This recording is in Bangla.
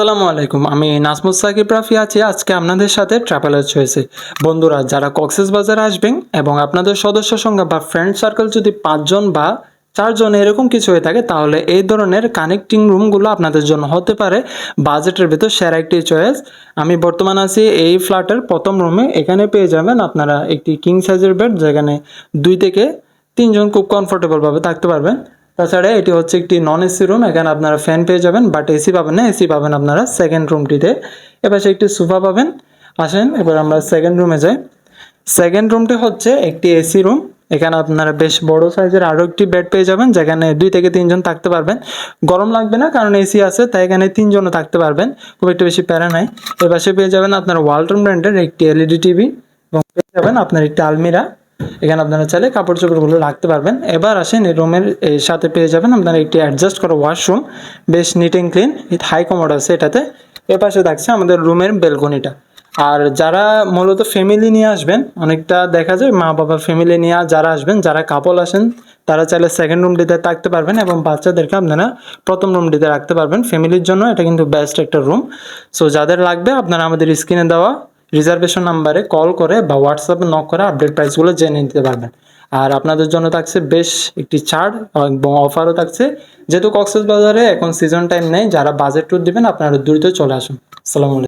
আসসালামু আলাইকুম, আমি নাজমুস সাকিব রাফি আছি আজকে আপনাদের সাথে ট্রাভেলার চয়েসে। বন্ধুরা, যারা কক্সবাজারে আসবেন এবং আপনাদের সদস্য সংখ্যা বা ফ্রেন্ড সার্কেল যদি 5 জন বা 4 জন এরকম কিছু হয়ে থাকে, তাহলে এই ধরনের কানেক্টিং রুমগুলো আপনাদের জন্য হতে পারে বাজেটের ভিতর সেরা একটি চয়েস। আমি বর্তমান আছি এই ফ্ল্যাটের প্রথম রুমে। এখানে পেয়ে যাবেন আপনারা একটি কিং সাইজের বেড, যেখানে 2 থেকে 3 জন খুব কমফোর্টেবলভাবে থাকতে পারবেন। তাছাড়া এটি হচ্ছে একটি নন এসি রুম। এখানে আপনারা ফ্যান পেয়ে যাবেন, বাট এসি পাবেন না। এসি পাবেন আপনারা সেকেন্ড রুমটিতে। এপাশে একটি সোফা পাবেন। আসেন এবার আমরা সেকেন্ড রুমে যাই। সেকেন্ড রুমটি হচ্ছে একটি এসি রুম। এখানে আপনারা বেশ বড় সাইজের আরও একটি বেড পেয়ে যাবেন, যেখানে 2 থেকে 3 জন থাকতে পারবেন। গরম লাগবে না, কারণ এসি আছে, তাই এখানে 3জনও থাকতে পারবেন। খুব একটা বেশি প্যারা নাই। এপাশে পেয়ে যাবেন আপনার ওয়ালটন ব্র্যান্ডের একটি এলইডি টিভি এবং পেয়ে যাবেন আপনার একটি আলমিরা। এখানে আপনারা চাইলে কাপড় চোপড়গুলো রাখতে পারবেন। এবার আসেন, এই রুমের সাথে পেয়ে যাবেন আপনারা একটি অ্যাডজাস্ট করা ওয়াশরুম, বেশ neat and clean, high commode আছে এটাতে। এপাশে থাকছে আমাদের রুমের বেলকনিটা। আর যারা মূলত ফ্যামিলি নিয়ে আসবেন, অনেকটা দেখা যায় মা বাবা ফ্যামিলি নিয়ে যারা আসবেন, যারা কাপল আসেন, তারা চাইলে সেকেন্ড রুমটিতে থাকতে পারবেন এবং বাচ্চাদেরকে আপনারা প্রথম রুমটিতে রাখতে পারবেন। ফ্যামিলির জন্য এটা কিন্তু বেস্ট একটা রুম। সো যাদের লাগবে আপনারা আমাদের স্ক্রিনে দেওয়া রিজার্ভেশন নাম্বারে কল করে বা হোয়াটসঅ্যাপে নক করে আপডেট প্রাইসগুলো জেনে নিতে পারবেন। আর আপনাদের জন্য থাকছে বেশ একটি ছাড় এবং অফারও থাকছে। যেহেতু কক্সবাজারে এখন সিজন টাইম নেই, যারা বাজেট ট্যুর দিবেন আপনারা দ্রুত চলে আসুন। আসসালামু আলাইকুম।